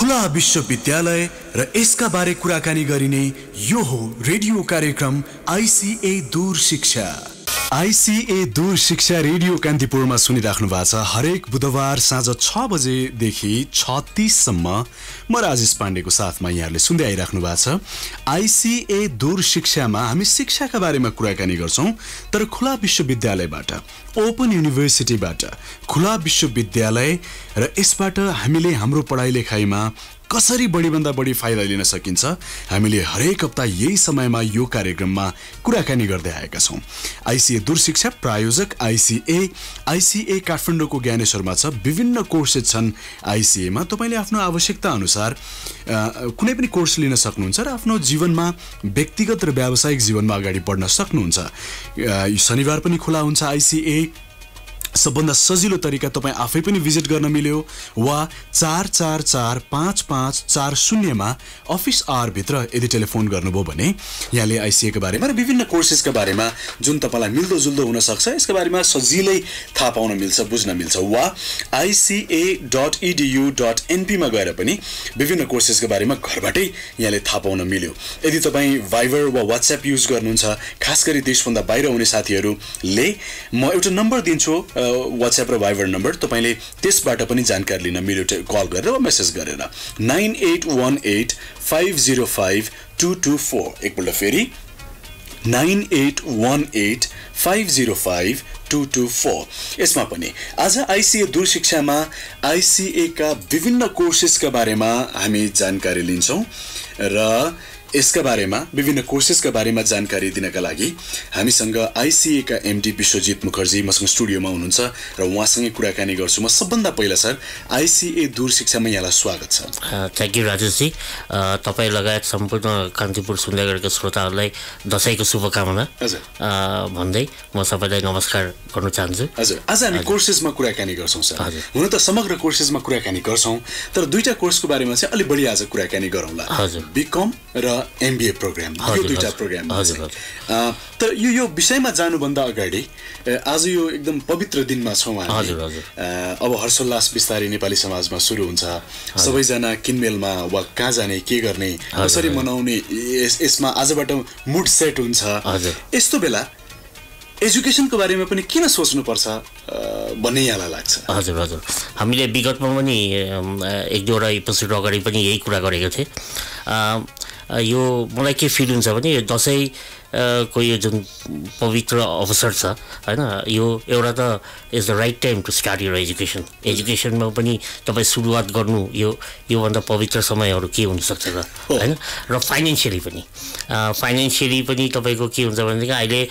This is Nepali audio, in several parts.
खुला विश्वविद्यालय र यसका बारे कुराकानी गरिने यो हो रेडियो कार्यक्रम आईसीए दूर शिक्षा। आईसीए दूर शिक्षा रेडियो कान्तिपुरमा सुनिराख्नु भएको छ। हरेक बुधबार साँझ 6 बजेदेखि 6:30 सम्म म राजेश पाण्डेको साथमा यहाँहरूले सुन्दै आइराख्नु भएको छ। आईसीए दूर शिक्षामा हामी शिक्षाका बारेमा कुराकानी गर्छौं, तर खुला विश्वविद्यालयबाट, ओपन युनिभर्सिटीबाट, खुला विश्वविद्यालय र यसबाट हामीले हाम्रो पढाइ लेखाइमा कसरी बढीभन्दा बढी फाइदा लिन सकिन्छ, हामीले हरेक हप्ता यही समयमा यो कार्यक्रममा कुराकानी गर्दै आएका छौं। आईसीए दूर शिक्षा प्रायोजक आईसीए काठमाडौँको ज्ञानेश्वरमा छ। विभिन्न कोर्सेस छन् आईसीएमा। तपाईले आफ्नो आवश्यकता अनुसार कुनै पनि कोर्स लिन सक्नुहुन्छ र आफ्नो जीवनमा, व्यक्तिगत र व्यावसायिक जीवनमा अगाडि बढ्न सक्नुहुन्छ। शनिबार पनि खुला हुन्छ आईसीए। सबभन्दा सजिलो तरिका तपाईं आफै पनि भिजिट गर्न मिल्यो वा 444540 मा अफिस आवर भित्र यदि टेलिफोन गर्नुभयो भने यहाँले आईसीए का बारेमा र विभिन्न कोर्सेसका बारेमा जुन तपाईलाई मिल्दोजुल्दो हुन सक्छ यसका बारेमा सजिलै थाहा पाउन मिल्छ, बुझ्न मिल्छ। वा ica.edu.np मा गएर पनि विभिन्न कोर्सेसका बारेमा घरबाटै यहाँले थाहा पाउन मिल्यो। यदि तपाईं भाइबर वा व्हाट्सएप युज गर्नुहुन्छ, खास गरी देशभन्दा बाहिर हुने साथीहरूले, म एउटा नम्बर दिन्छु, व्हाट्सएप र भाइबर नम्बर, तपाईले त्यसबाट पनि जानकारी लिन मिल्यो कल गरेर वा मेसेज गरेर। 9818505224। एकपल्ट फेरि 9818505224। यसमा पनि आज आईसीए दूर शिक्षामा आईसीए का विभिन्न कोर्सेसका बारेमा हामी जानकारी लिन्छौं र यसका बारेमा, विभिन्न कोर्सेसका बारेमा जानकारी दिनका लागि हामीसँग आईसीए का एमडी विश्वजित मुखर्जी मसँग स्टुडियोमा हुनुहुन्छ र उहाँसँगै कुराकानी गर्छु। म सबभन्दा पहिला सर आईसीए दूर शिक्षामा यहाँलाई स्वागत छ। थ्याङ्क यू राजेशजी। तपाईँ लगायत सम्पूर्ण कान्तिपुर सुन्दै गरेका श्रोताहरूलाई दशैंको शुभकामना भन्दै म सबैलाई नमस्कार गर्न चाहन्छु। हजुर, आज हामी कोर्सेसमा कुराकानी गर्छौं सर। हुन त समग्र कोर्सेसमा कुराकानी गर्छौं, तर दुईटा कोर्सको बारेमा चाहिँ अलि बढी आज कुराकानी गरौँला। हजुर, बीकम र एमबीए प्रोग्राम, यो दुईटा प्रोग्राम। तर यो विषयमा जानुभन्दा अगाडि आज यो एकदम पवित्र दिनमा छौं हामी। अब हर्षोल्लास बिस्तारै नेपाली समाजमा सुरु हुन्छ। सबैजना किनमेलमा वा कहाँ जाने, के गर्ने, कसरी मनाउने, यसमा आजबाट मुड सेट हुन्छ। यस्तो बेला एजुकेसनको बारेमा पनि किन सोच्नुपर्छ भन्ने यहाँलाई लाग्छ? हजुर हजुर, हामीले विगतमा पनि एक दुईवटा एपिसोड अगाडि पनि यही कुरा गरेको थिएँ। यो मलाई के फिल हुन्छ भने यो दसैँको यो जुन पवित्र अवसर छ हैन, यो एउटा त is the right time to start your education. एजुकेसनमा पनि तपाईँ सुरुवात गर्नु योभन्दा पवित्र समयहरू के हुनसक्छ र हैन। र फाइनेन्सियली पनि तपाईँको के हुन्छ भनेदेखि अहिले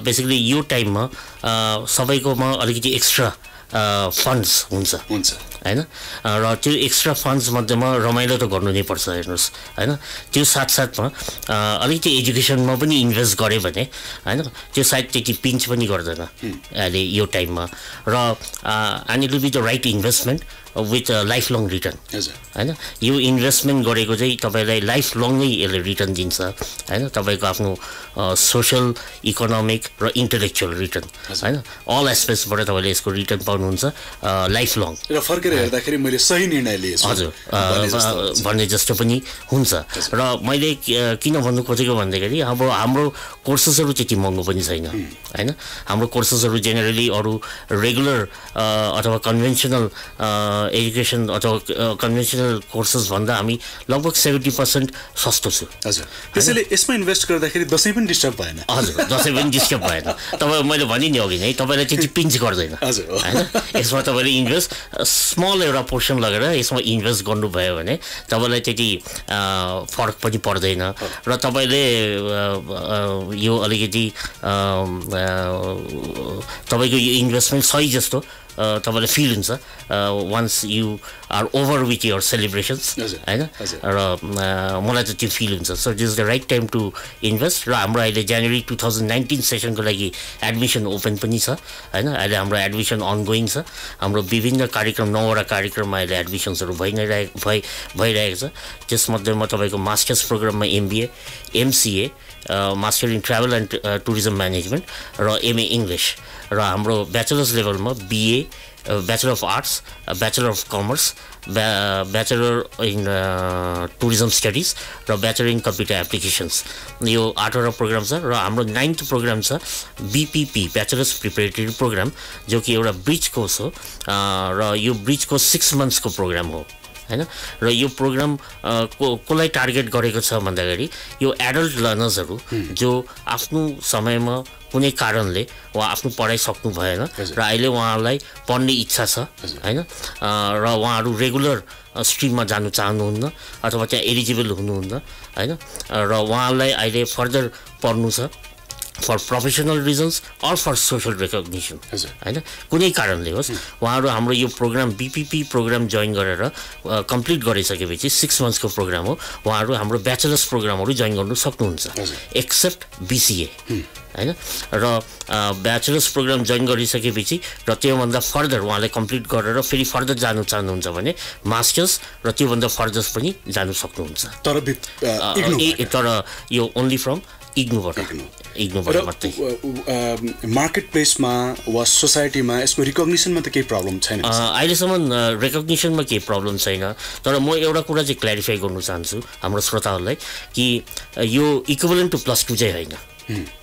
बेसिकली यो टाइममा सबैकोमा अलिकति एक्स्ट्रा फन्ड्स हुन्छ हैन, र त्यो एक्स्ट्रा फन्ड्स मध्येमा रमाइलो त गर्नु नै पर्छ। हेर्नुहोस् हैन, त्यो साथसाथमा अलिकति एजुकेसनमा पनि इन्भेस्ट गऱ्यो भने हैन, त्यो सायद त्यति पिन्च पनि गर्दैन अहिले यो टाइममा। र and it will be the right investment with life long return हैन। यो इन्भेस्टमेन्ट गरेको चाहिँ तपाईँलाई लाइफ लङ नै यसले रिटर्न दिन्छ हैन। तपाईँको आफ्नो सोसल, इकोनोमिक र इन्टेलेक्चुअल रिटर्न हैन, अल एस्पेक्ट्सबाट तपाईँले यसको रिटर्न पाउनुहुन्छ लाइफ लङ। र फर्केर हेर्दाखेरि मैले सही निर्णय लिएँ हजुर भन्ने जस्तो पनि हुन्छ। र मैले किन भन्नु खोजेको भन्दाखेरि अब हाम्रो कोर्सेसहरू त्यति महँगो पनि छैन हैन। हाम्रो कोर्सेसहरू जेनरली अरू रेगुलर अथवा कन्भेन्सनल एजुकेसन अथवा कन्भेन्सनल कोर्सेस भन्दा हामी लगभग 70% सस्तो छु। हजुर, त्यसैले यसमा इन्भेस्ट गर्दाखेरि दसैँ पनि डिस्टर्ब भएन। हजुर, दसैँ पनि डिस्टर्ब भएन। तपाईँ मैले भने नि अघि नै, तपाईँलाई त्यति पिन्च गर्दैन हजुर हैन। यसमा तपाईँले इन्भेस्ट स्मल एउटा पोर्सन लगेर यसमा इन्भेस्ट गर्नुभयो भने तपाईँलाई त्यति फरक पनि पर्दैन। र तपाईँले यो अलिकति तपाईँको यो इन्भेस्टमेन्ट सही जस्तो तपाईँलाई फिल हुन्छ once you are over with your celebrations हैन। र मलाई त त्यो फिल हुन्छ। So this is the right time to invest. र हाम्रो अहिले जनवरी 2019 सेसनको लागि एडमिसन ओपन पनि छ हैन। अहिले हाम्रो एडमिसन अनगोइङ छ। हाम्रो विभिन्न कार्यक्रम 9वटा कार्यक्रममा अहिले एडमिसन्सहरू भइरहेको छ। त्यसमध्येमा तपाईँको मास्टर्स प्रोग्राममा MBA, MCA, master in travel and tourism management र एमए इङ्ग्लिस, र हाम्रो ब्याचलर्स लेभलमा BA, bachelor of arts, bachelor of commerce, bachelor in tourism studies र ब्याचलर इन कम्प्युटर एप्लिकेसन्स। यो 8वटा प्रोग्राम छ र हाम्रो 9th प्रोग्राम छ BPP ब्याचलर्स प्रिपरेटरी प्रोग्राम, जो कि एउटा ब्रिज कोर्स हो र यो ब्रिज कोर्स 6 मन्थ्सको प्रोग्राम हो हैन। र यो प्रोग्राम कोलाई टार्गेट गरेको छ भन्दाखेरि यो एडल्ट लर्नर्सहरू जो आफ्नो समयमा कुनै कारणले उहाँ आफ्नो पढाइ सक्नु भएन र अहिले उहाँलाई पढ्ने इच्छा छ हैन, र उहाँहरू रेगुलर स्ट्रिममा जानु चाहनुहुन्न अथवा त्यहाँ एलिजिबल हुनुहुन्न हैन, र उहाँलाई अहिले फर्दर पढ्नु छ for professional reasons or for social recognition हैन, कुनै कारणले होस् उहाँहरू हाम्रो यो प्रोग्राम BPP प्रोग्राम जोइन गरेर कम्प्लिट गरिसकेपछि 6 मन्थ्सको प्रोग्राम हो, उहाँहरू हाम्रो ब्याचलर्स प्रोग्रामहरू जोइन गर्नु सक्नुहुन्छ एक्सेप्ट BCA हैन। र ब्याचलर्स प्रोग्राम जोइन गरिसकेपछि र त्योभन्दा फर्दर उहाँले कम्प्लिट गरेर फेरि फर्दर जानु चाहनुहुन्छ भने मास्टर्स र त्योभन्दा फर्दर पनि जानु सक्नुहुन्छ। तर यो ओन्ली फ्रम इग्नुबाट मात्रै। मार्केट प्लेसमा वा सोसाइटीमा यसको रिकग्निसनमा त केही प्रब्लम छैन? अहिलेसम्म रिकग्निसनमा केही प्रब्लम छैन, तर म एउटा कुरा चाहिँ क्ल्यारिफाई गर्नु चाहन्छु हाम्रो श्रोताहरूलाई कि यो इक्विभलेन्ट टु +2 चाहिँ होइन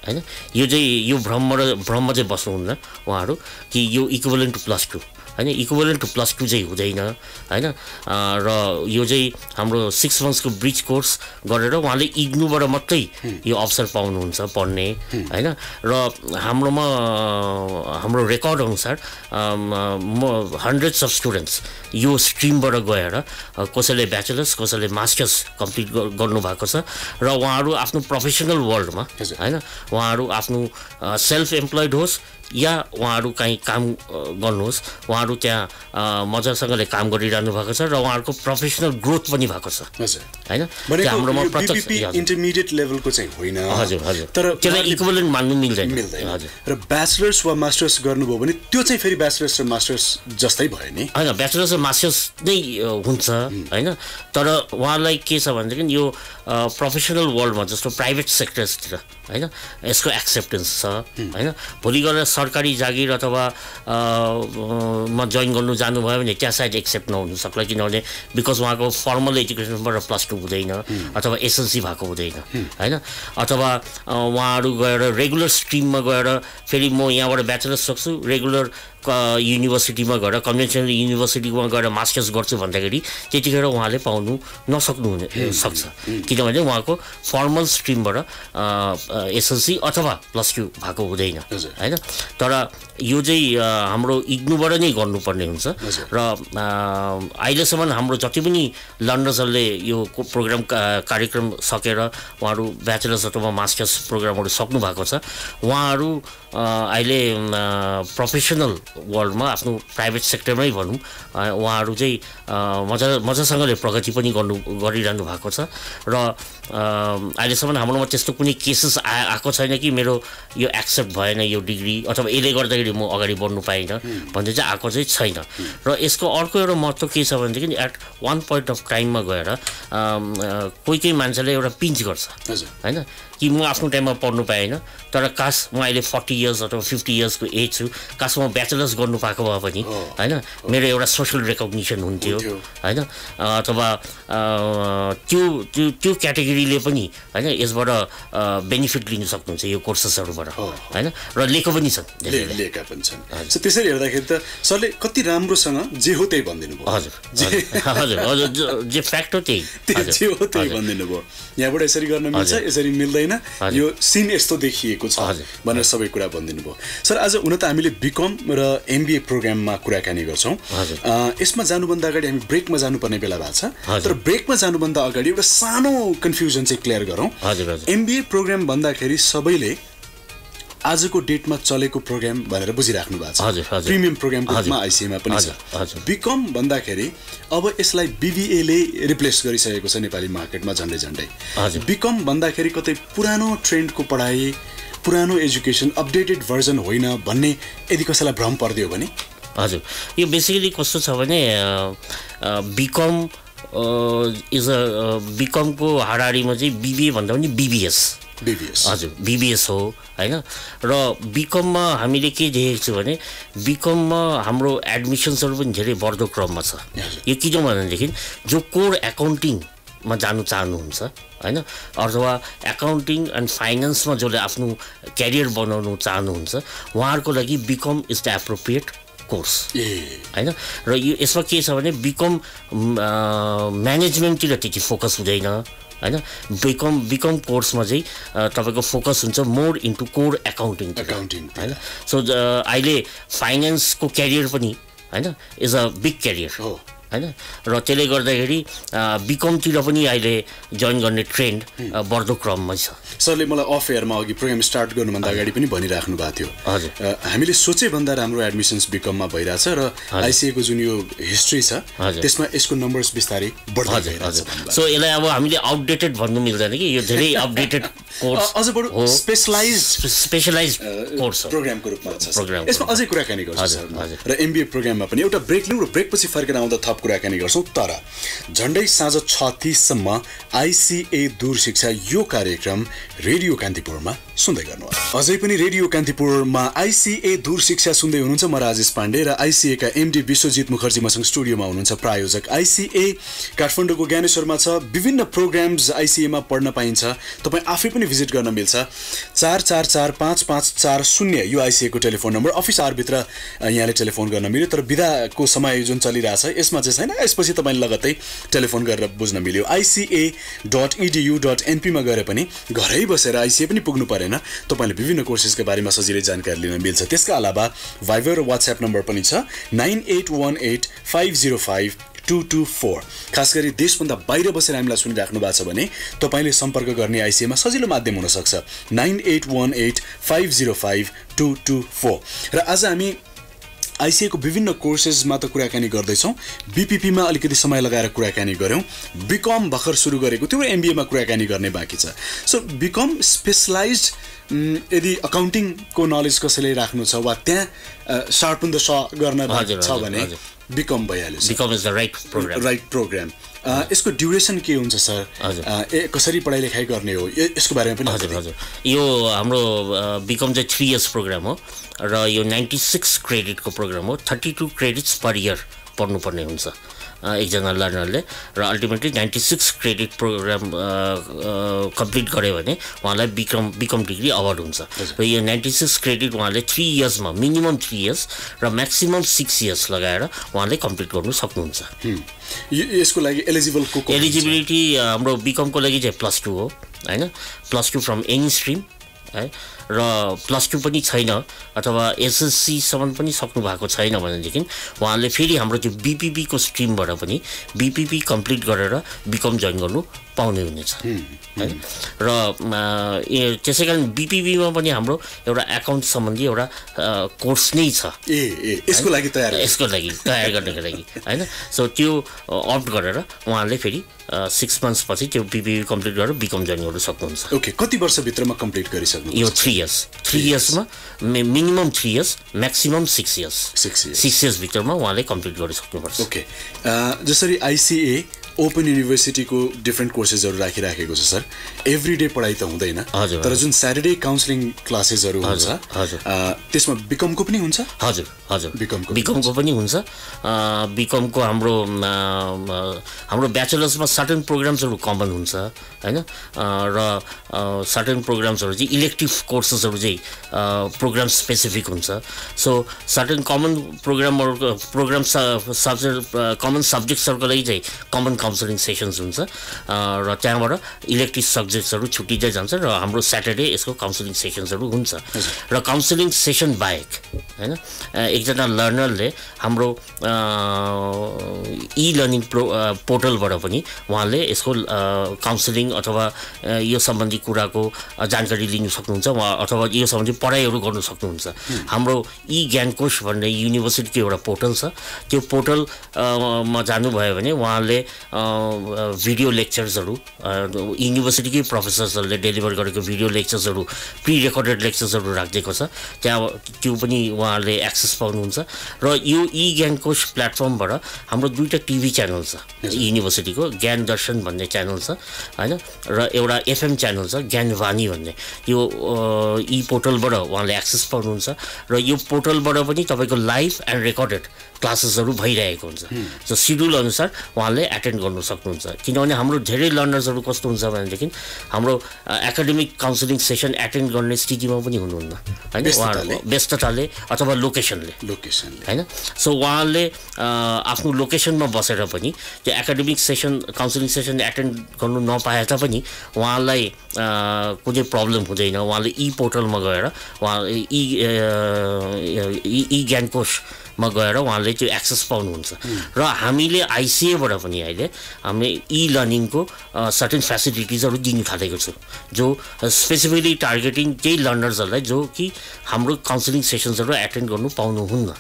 हैन। यो चाहिँ यो भ्रममा चाहिँ बस्नुहुन्न उहाँहरू कि यो इक्विभलेन्ट टु +2 हैन, इक्विभलेन्ट टु +2 चाहिँ हुँदैन हैन। र यो चाहिँ हाम्रो 6 मन्थ्सको ब्रिज कोर्स गरेर उहाँले इग्नुबाट मात्रै यो अवसर पाउनुहुन्छ पढ्ने हैन। र हाम्रो रेकर्ड अनुसार hundreds अफ स्टुडेन्ट्स यो स्ट्रिमबाट गएर कसैले ब्याचलर्स कसैले मास्टर्स कम्प्लिट गर्नुभएको छ र उहाँहरू आफ्नो प्रोफेसनल वर्ल्डमा हैन, उहाँहरू आफ्नो सेल्फ एम्प्लोइड होस् या उहाँहरू कहीँ काम गर्नुहोस्, उहाँहरू त्यहाँ मजासँगले काम गरिरहनु भएको छ र उहाँहरूको प्रोफेसनल ग्रोथ पनि भएको छ हैन। हाम्रोमा प्रत्यक्ष इन्टरमिडिएट लेभलको चाहिँ होइन। हजुर हजुर, तर त्यसलाई इक्विभलेन्ट मान्नु मिल्दैन। हजुर, र ब्याचलर्स वा मास्टर्स गर्नुभयो भने त्यो चाहिँ फेरि ब्याचलर्स र मास्टर्स जस्तै भयो नि हैन, ब्याचलर्स र मास्टर्स नै हुन्छ हैन। तर उहाँलाई के छ भनेदेखि यो प्रोफेसनल वर्ल्डमा जस्तो प्राइभेट सेक्टर्सतिर हैन यसको एक्सेप्टेन्स छ हैन। भोलि गएर सरकारी जागिर अथवा मा जोइन गर्नु जानुभयो भने त्यहाँ सायद एक्सेप्ट नहुन सक्ला, किनभने बिकज उहाँको फर्मल एजुकेसनबाट +2 हुँदैन अथवा SLC भएको हुँदैन हैन। अथवा उहाँहरू गएर रेगुलर स्ट्रिममा गएर फेरि म यहाँबाट ब्याचलर्स सक्छु रेगुलर युनिभर्सिटीमा गएर कन्भेन्सनल युनिभर्सिटीमा गएर मास्टर्स गर्छु भन्दाखेरि त्यतिखेर उहाँले पाउनु नसक्नु सक्छ, किनभने उहाँको फर्मल स्ट्रिमबाट SLC अथवा +2 भएको हुँदैन हैन। तर यो चाहिँ हाम्रो इग्नुबाट नै गर्नुपर्ने हुन्छ। र अहिलेसम्म हाम्रो जति पनि लर्नर्सहरूले यो प्रोग्राम कार्यक्रम सकेर उहाँहरू ब्याचलर्स अथवा मास्टर्स प्रोग्रामहरू सक्नु भएको छ, उहाँहरू अहिले प्रोफेसनल वर्ल्डमा आफ्नो प्राइभेट सेक्टरमै भनौँ उहाँहरू चाहिँ मजासँगले प्रगति पनि गरिरहनु भएको छ। र अहिलेसम्म हाम्रोमा त्यस्तो कुनै केसेस आएको छैन कि मेरो यो एक्सेप्ट भएन यो डिग्री अथवा यसले गर्दाखेरि म अगाडि बढ्नु पाइनँ भन्ने चाहिँ आएको चाहिँ छैन। र यसको अर्को एउटा महत्त्व के छ भनेदेखि एट वान पोइन्ट अफ टाइममा गएर कोही मान्छेले एउटा पिन्च गर्छ हैन कि म आफ्नो टाइममा पढ्नु पाएन, तर काश म अहिले 40 इयर्स अथवा 50 इयर्सको एज छु, काश म ब्याचलर्स गर्नु पाएको भए पनि हैन मेरो एउटा सोशल रेकग्निसन हुन्थ्यो हैन। अथवा त्यो क्याटेगोरीले पनि हैन यसबाट बेनिफिट लिन सक्नुहुन्छ यो कोर्सेसहरूबाट हैन, र लिएको पनि छन् लिएका पनि छन्। सो त्यसरी हेर्दाखेरि त सरले कति राम्रोसँग जे हो त्यही भनिदिनु भयो। हजुर हजुर हजुर, जे फ्याक्ट हो त्यही जे हो त्यही भनिदिनु भयो। यहाँबाट यसरी गर्न मिल्छ यसरी मिल्दैन, यो सिन यस्तो देखिएको छ भनेर सबै कुरा भनिदिनु भयो। सर आज हुन त हामीले BCom र MBA प्रोग्राममा कुराकानी गर्छौँ, यसमा जानुभन्दा अगाडि हामी ब्रेकमा जानुपर्ने बेला भएको छ, तर ब्रेकमा जानुभन्दा अगाडि एउटा सानो कन्फ्युजन चाहिँ क्लियर गरौँ। MBA प्रोग्राम भन्दाखेरि सबैले आजको डेटमा चलेको प्रोग्राम भनेर बुझिराख्नु भएको छ, प्रिमियम प्रोग्रामको रूपमा ICA-मा पनि छ। BCom भन्दाखेरि अब यसलाई BBA ले रिप्लेस गरिसकेको छ नेपाली मार्केटमा झन्डै झन्डै। BCom भन्दाखेरि कतै पुरानो ट्रेन्डको पढाइ पुरानो एजुकेसन अपडेटेड भर्जन होइन भन्ने यदि कसैलाई भ्रम पर्दियो भने? हजुर, यो बेसिकली कस्तो छ भने BCom इज BCom को हाराहारीमा चाहिँ BBA भन्दा पनि BBS हजुर बीबीएस हो हैन र बीकममा हामीले के देखेको छु भने बीकममा हाम्रो एडमिसन्सहरु पनि धेरै बढ्दो क्रममा छ यो किन भनेदेखि जो कोर एकाउन्टिङमा जानु चाहनुहुन्छ हैन अथवा एकाउन्टिङ एन्ड फाइनान्समा जसले आफ्नो क्यारियर बनाउनु चाहनुहुन्छ उहाँहरुको लागि BCom is the appropriate course हैन र यो यसमा के छ भने बीकम म्यानेजमेन्टतिर त्यति फोकस हुँदैन हैन बीकम कोर्समा चाहिँ तपाईको फोकस हुन्छ मोर इन्टु कोर एकाउन्टिङ हैन सो अहिले फाइनान्सको क्यारियर पनि हैन इज अ बिग क्यारियर हैन र त्यसले गर्दाखेरि बीकमतिर पनि अहिले जोइन गर्ने ट्रेन्ड बढ्दो क्रममा छ सरले मलाई अफ एयरमा अघि प्रोग्राम स्टार्ट गर्नुभन्दा अगाडि पनि भनिराख्नु भएको थियो हजुर हामीले सोचे भन्दा राम्रो एडमिसन्स बीकममा भइराछ र आईसीए को जुन यो हिस्ट्री छ त्यसमा यसको नम्बर्स बिस्तारै बढ्दै गइरहेछ सो यसलाई अब हामीले आउटडेटेड भन्नु मिल्दैन कि यो धेरै अपडेटेड कोर्स अझ बढी स्पेशलाइज्ड कोर्स प्रोग्रामको रूपमा छ यसमा अझै कुराकानी गर्छौं सर र एमबीए प्रोग्राममा पनि एउटा ब्रेक लिउँ र ब्रेकपछि फर्केर आउँदा थप कुराकानी गर्छौं तर झण्डै साँझ 6:30 सम्म आईसीए दूर शिक्षा यो कार्यक्रम रेडियो कान्तिपुरमा सुन्दै गर्नुहोला अझै पनि रेडियो कान्तिपुरमा आईसीए दूर शिक्षा सुन्दै हुनुहुन्छ म राजेश पाण्डे र आईसीए का एमडी विश्वजित मुखर्जी मसँग स्टुडियोमा हुनुहुन्छ प्रायोजक आईसीए काठमाडौँको ज्ञानेश्वरमा छ विभिन्न प्रोग्राम्स आईसीए मा पढ्न पाइन्छ तपाई आफै पनि भिजिट गर्न मिल्छ 444550 यो आईसीए को टेलिफोन नम्बर अफिस आवर भित्र यहाँले टेलिफोन गर्न मिल्यो तर विदाको समय जुन चलिरहेछ यसमा चाहिँ छैन यसपछि तपाईले लगत्तै टेलिफोन गरेर बुझ्न मिल्यो ica.edu.np मा गरे पनि घरै बसेर आईसीए पनि पुग्नु परेन तपाईले विभिन्न कोर्सेसका बारेमा सजिलै जानकारी लिन मिल्छ त्यसका अलावा भाइबर र व्हाट्सएप नम्बर पनि छ 9818505224 खास गरी देशभन्दा बाहिर बसेर हामीलाई सुनिराख्नु भएको छ भने तपाईले सम्पर्क गर्ने आईसीए मा सजिलो माध्यम हुन सक्छ 9818505224 र आज हामी आईसीए को विभिन्न कोर्सेसमा त कुराकानी गर्दैछौं बीपीपी मा अलिकति समय लगाएर कुराकानी गर्यौं बीकम भर्खर सुरु गरेको थियो र एमबीए मा कुराकानी गर्ने बाँकी छ सो बीकम स्पेशलाइज्ड यदि अकाउन्टिङ को नलेज कसैले राख्नु छ वा त्यहाँ शार्पन द श गर्न छ भने बीकम भइहाल्यो BCom is the right programme यसको ड्युरेसन के हुन्छ सर कसरी पढाइ लेखाइ गर्ने हो यसको बारेमा पनि हजुर यो हाम्रो बीकम चाहिँ 3 इयर्स प्रोग्राम हो र यो 96 क्रेडिटको प्रोग्राम हो 32 क्रेडिट्स पर इयर पढ्नुपर्ने हुन्छ एकजना लर्नरले र अल्टिमेटली 96 क्रेडिट प्रोग्राम कम्प्लिट गर्यो भने उहाँलाई बीकम डिग्री अवार्ड हुन्छ र यो 96 क्रेडिट उहाँले 3 इयर्समा मिनिमम 3 इयर्स र म्याक्सिमम 6 इयर्स लगाएर उहाँले कम्प्लिट गर्नु सक्नुहुन्छ यसको लागि एलिजिबिलिटी हाम्रो बीकमको लागि चाहिँ +2 हो हैन +2 फ्रम एनी स्ट्रिम है र +2 पनि छैन अथवा एसएससी सम्म पनि सक्नु भएको छैन भनेदेखि उहाँले फेरि हाम्रो त्यो बीपीपी को स्ट्रिमबाट पनि बीपीपी कम्प्लिट गरेर बीकम जोइन गर्नु पाउने हुनेछ हैन र त्यसैकारण बीपीपी मा पनि हाम्रो एउटा अकाउन्ट सम्बन्धी एउटा कोर्स नै छ यसको लागि तयार गर्नको लागि हैन सो त्यो अप्ट गरेर उहाँले फेरि 6 मन्थ्स पछि त्यो बीपीपी कम्प्लिट गरेर बीकम जोइन गर्न सक्नुहुन्छ ओके कति वर्ष भित्रमा कम्प्लिट गरिसक्नु यो 3 इयर्समा मिनिमम 3 इयर्स म्याक्सिमम 6 इयर्स भित्रमा उहाँले कम्प्लिट गरिसक्नुपर्छ ओके जसरी आईसीए ओपन युनिभर्सिटी को डिफरेंट कोर्सेसहरु राखिराखेको छ सर एभ्रीडे पढाइ त हुँदैन तर जुन सैटरडे काउन्सलिङ क्लासेसहरु हुन्छ त्यसमा बीकम को पनि हुन्छ हजुर बीकम को पनि हुन्छ बीकम को हाम्रो ब्याचलर्समा सर्टेन प्रोग्राम्सहरु कमन हुन्छ हैन र सर्टेन प्रोग्राम्सहरु चाहिँ इलेक्टिभ कोर्सेसहरु चाहिँ प्रोग्राम स्पेसिफिक हुन्छ सो सर्टेन कमन कमन सब्जेक्ट्सहरुको लागि चाहिँ कमन काउन्सलिङ सेसन्स हुन्छ र त्यहाँबाट इलेक्टिभ सब्जेक्ट्सहरु छुट्टिँदै जान्छ र हाम्रो सैटरडे यसको काउन्सलिङ सेसन्सहरु हुन्छ र काउन्सलिङ सेसन बाहेक हैन एकजना लर्नरले हाम्रो ई लर्निङ पोर्टलबाट पनि उहाँले यसको काउन्सलिङ अथवा यो सम्बन्धी कुराको जानकारी लिन सक्नुहुन्छ अथवा यो सम्बन्धी पढाइहरु गर्न सक्नुहुन्छ हाम्रो ई ज्ञानकोश भन्ने युनिभर्सिटीको एउटा पोर्टल छ त्यो पोर्टल मा जानु भयो भने उहाँले भिडियो लेक्चर्सहरू युनिभर्सिटीकै प्रोफेसर्सहरूले डेलिभर गरेको भिडियो लेक्चर्सहरू प्री रेकर्डेड लेक्चर्सहरू राखिदिएको छ त्यहाँ त्यो पनि उहाँहरूले एक्सेस पाउनुहुन्छ र यो ज्ञानकोश प्लेटफर्मबाट हाम्रो 2टा टिभी च्यानल छ युनिभर्सिटीको ज्ञान दर्शन भन्ने च्यानल छ हैन र एउटा एफएम च्यानल छ ज्ञानवाणी भन्ने यो पोर्टलबाट उहाँले एक्सेस पाउनुहुन्छ र यो पोर्टलबाट पनि तपाईको लाइभ एन्ड रेकर्डेड क्लासेसहरू भइरहेको हुन्छ सो सिड्युल अनुसार उहाँले एटेन्ड गर्न सक्नुहुन्छ किनभने हाम्रो धेरै लर्नर्सहरू कस्तो हुन्छ भनेदेखि हाम्रो एकाडेमिक काउन्सिलिङ सेसन एटेन्ड गर्ने स्थितिमा पनि हुनुहुन्न हैन उहाँहरुको व्यस्तताले अथवा लोकेसनले हैन सो उहाँले आफ्नो लोकेसनमा बसेर पनि त्यो academic session counselling session attend गर्नु नपाए तापनि उहाँलाई कुनै प्रब्लम हुँदैन उहाँले पोर्टलमा गएर उहाँ ज्ञानकोशमा गएर उहाँले त्यो एक्सेस पाउनुहुन्छ र हामीले आइसिएबाट पनि अहिले हामीले लर्निङको सर्टेन फ्यासिलिटिजहरू दिन थालेको छु जो स्पेसिफिकली टार्गेटिङ त्यही लर्नर्सहरूलाई जो कि हाम्रो काउन्सिलिङ सेसन्सहरू एटेन्ड गर्नु पाउनुहुन्न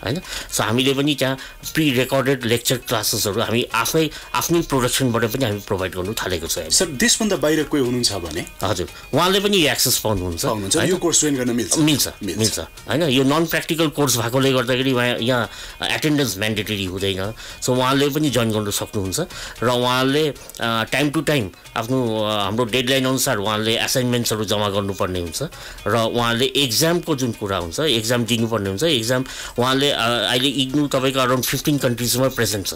हैन सो हामीले पनि त्यहाँ प्री रेकर्डेड लेक्चर क्लासेसहरू हामी आफ्नै प्रोडक्सनबाट पनि हामी प्रोभाइड गर्नु थालेको छ सर देशभन्दा बाहिर कोही हुनुहुन्छ भने हजुर उहाँले पनि यो एक्सेस पाउनुहुन्छ यो कोर्स जोइन गर्न मिल्छ हैन यो नन प्र्याक्टिकल कोर्स भएकोले गर्दाखेरि यहाँ एटेन्डेन्स म्यान्डेटरी हुँदैन सो उहाँले पनि जोइन गर्न सक्नुहुन्छ र उहाँले टाइम टु टाइम आफ्नो हाम्रो डेडलाइन अनुसार उहाँले असाइनमेन्ट्सहरू जम्मा गर्नुपर्ने हुन्छ र उहाँले एक्जामको जुन कुरा हुन्छ एक्जाम दिनुपर्ने हुन्छ एक्जाम उहाँले अहिले इग्नु तपाईँको अराउन्ड 15 कन्ट्रिजमा प्रेजेन्ट छ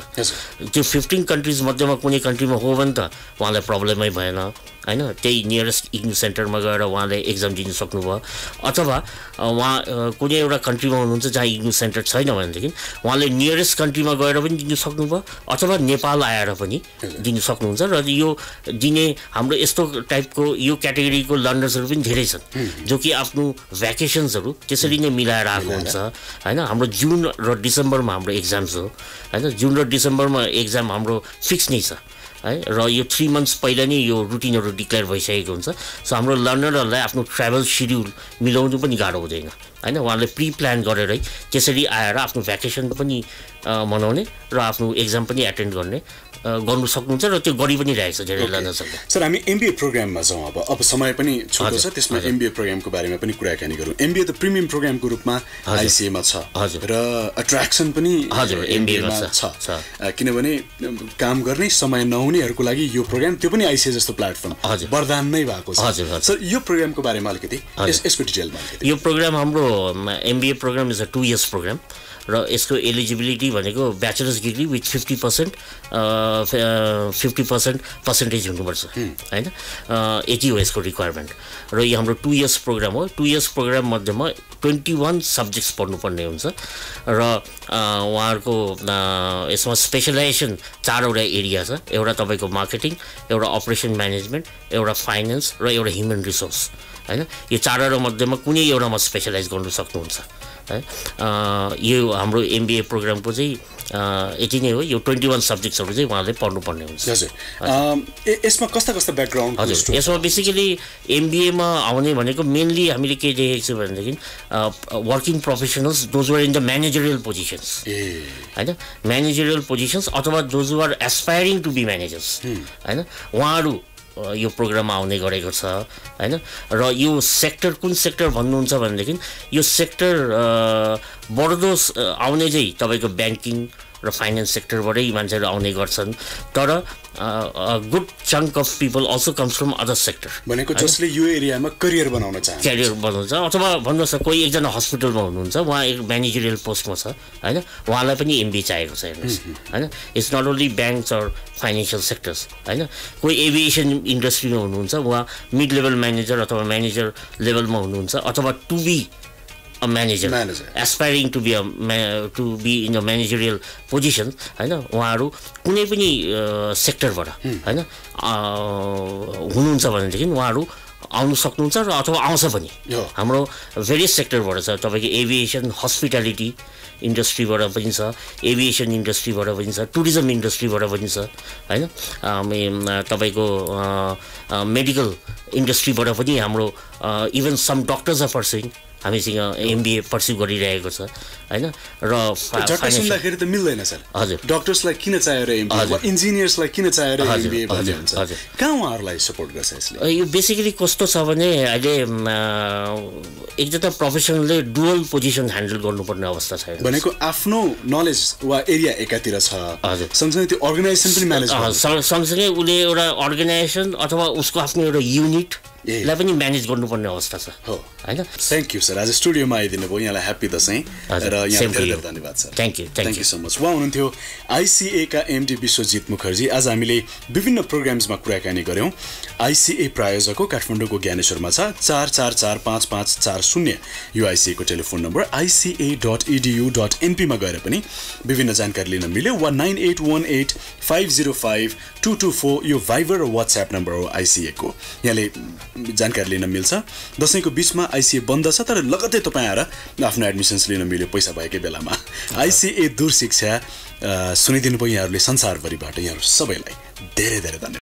त्यो 15 कन्ट्रिज मध्येमा कुनै कन्ट्रीमा हो भने त उहाँलाई प्रब्लमै भएन हैन त्यही नियरेस्ट इग्नु सेन्टरमा गएर उहाँले एक्जाम दिन सक्नुभयो अथवा उहाँ कुनै एउटा कन्ट्रीमा हुनुहुन्छ जहाँ इग्नु सेन्टर छैन भनेदेखि उहाँले नियरेस्ट कन्ट्रीमा गएर पनि दिन सक्नुभयो अथवा नेपाल आएर पनि दिन सक्नुहुन्छ र यो दिने हाम्रो यस्तो टाइपको यो क्याटेगोरीको लर्नर्सहरू पनि धेरै छन् जो कि आफ्नो भ्याकेसन्सहरू त्यसरी नै मिलाएर आएको हुन्छ हैन हाम्रो जुन र डिसेम्बरमा हाम्रो एक्जाम्स हो हैन जुन र डिसेम्बरमा एक्जाम हाम्रो फिक्स नै छ है र यो 3 मन्थ्स पहिला नै यो रुटिनहरू डिक्लेयर भइसकेको हुन्छ सो हाम्रो लर्नरहरूलाई आफ्नो ट्राभल सिड्युल मिलाउनु पनि गाह्रो हुँदैन हैन उहाँले प्री प्लान गरेरै त्यसरी आएर आफ्नो भ्याकेसन पनि मनाउने र आफ्नो एक्जाम पनि एटेन्ड गर्नु सक्नुहुन्छ र त्यो गरि पनि रहेछ धेरै लर्नर्सहरूले सर हामी एमबीए प्रोग्राममा छौं अब समय पनि छोटो छ त्यसमा एमबीए प्रोग्रामको बारेमा पनि कुराकानी गरौँ एमबीए त प्रिमियम प्रोग्रामको रूपमा आईसीए मा छ र अट्र्याक्सन पनि एमबीए मा छ किनभने काम गर्ने समय नहुनेहरुको लागि यो प्रोग्राम त्यो पनि आईसीए जस्तो प्लेटफर्म वरदान नै भएको छ सर यो प्रोग्रामको बारेमा अलिकति यसको डिटेलमा अलिकति यो प्रोग्राम हाम्रो MBA programme is a 2 years programme र यसको एलिजिबिलिटी भनेको ब्याचलर्स डिग्री विथ 50% पर्सेन्टेज हुनुपर्छ हैन यति हो यसको रिक्वायरमेन्ट र यो हाम्रो 2 इयर्स प्रोग्राम हो 2 इयर्स प्रोग्राम मध्येमा 21 सब्जेक्ट्स पढ्नुपर्ने हुन्छ र उहाँहरुको यसमा स्पेशलाइजेसन 4 वटा एरिया छ एउटा तपाईको मार्केटिङ एउटा अपरेसन म्यानेजमेन्ट एउटा फाइनान्स र एउटा ह्युमन रिसोर्स हैन यो 4 वटा मध्येमा कुनै एउटामा स्पेशलाइज गर्न सक्नुहुन्छ है यो हाम्रो एमबीए प्रोग्रामको चाहिँ यति नै हो यो 21 सब्जेक्ट्सहरु चाहिँ उहाँले पढ्नुपर्ने हुन्छ यसमा कस्ता ब्याकग्राउन्ड हजुर यसमा बेसिकली एमबीए मा आउने भनेको मेनली हामीले के देखेको छ भनेदेखि working professionals those were in the managerial positions हैन म्यानेजरियल पोजिसन्स अथवा those were aspiring to be managers हैन उहाँहरु यो प्रोग्राममा आउने गरेको छ हैन र यो सेक्टर कुन सेक्टर भन्नुहुन्छ भनेदेखि यो सेक्टर बढ्दो आउने चाहिँ तपाईको ब्याङ्किङ र फाइनान्स सेक्टरबाटै मान्छेहरु आउने गर्छन् तर good chunk of people also comes from other sector भनेको जसले यो एरियामा करियर बनाउन चाहन्छ अथवा भन्नुहोस् कोही एकजना हस्पिटलमा हुनुहुन्छ उहाँ एक म्यानेजरियल पोस्टमा छ हैन उहाँलाई पनि एमबी चाहिएको छ हेर्नुस् हैन it's not only banks or financial sectors हैन कोही एभिएसन इन्डस्ट्रीमा हुनुहुन्छ उहाँ मिड लेभल म्यानेजर अथवा म्यानेजर लेभलमा हुनुहुन्छ अथवा to be a manager aspiring to be in a managerial position हैन उहाँहरु कुनै पनि सेक्टरबाट हैन हुनुहुन्छ भनेदेखि उहाँहरु आउन सक्नुहुन्छ र अथवा आउँछ पनि हाम्रो भेरियस सेक्टरबाट छ तपाईको एभिएसन हस्पिटालिटी इन्डस्ट्रीबाट पनि छ एभिएसन इन्डस्ट्रीबाट पनि छ टुरिज्म इन्डस्ट्रीबाट पनि छ हैन तपाईको मेडिकल इन्डस्ट्रीबाट पनि हाम्रो even some doctors are pursuing हामीसँग MBA पर्स्यु गरिरहेको छ हैन र झट्टै सुन्दाखेरि त मिल्दैन सर हजुर डाक्टर्सलाई किन चाहियो र MBA वा इन्जिनियर्सलाई किन चाहियो र MBA भन्ने हुन्छ हजुर कहाँ उहाँहरूलाई सपोर्ट गर्छ यसले यो बेसिकली कस्तो छ भने अहिले एकजना प्रोफेसनलले डुअल पोजिसन ह्यान्डल गर्नुपर्ने अवस्था छ भनेको आफ्नो नलेज वा एरिया एकातिर छ हजुर सँगसँगै त्यो अर्गनाइजेसन पनि म्यानेज सँगसँगै उसले एउटा अर्गनाइजेसन अथवा उसको आफ्नो एउटा युनिट लाई पनि म्यानेज गर्नुपर्ने अवस्था छ हो हैन थ्यांक यू सर आज स्टुडियोमा आइदिनु भयो यहाँलाई ह्यापी दशैं र यहाँ धेरै धन्यवाद sir thank you so much उहाँ हुनुहुन्थ्यो ICA का MD विश्वजित मुखर्जी आज हामीले विभिन्न प्रोग्राम्समा कुराकानी गर्यौं ICA प्रायोजक हो काठमाडौँको ज्ञानेश्वरमा छ 44455540 यो ICA को टेलिफोन नम्बर ica.edu.np मा गएर पनि विभिन्न जानकारी लिन मिल्यो वा 9818505224 यो भाइबर र WhatsApp नम्बर हो ICA को यहाँले जानकारी लिन मिल्छ दशैंको बीचमा ICA बन्द छ तर लगत्तै तपाई आएर आफ्नो एडमिसन्स लिन मिल्यो पैसा भएकै बेलामा ICA दूर शिक्षा सुनिदिनु भयो यहाँहरुले संसारभरिबाट यहाँहरु सबैलाई धेरै धेरै धन्यवाद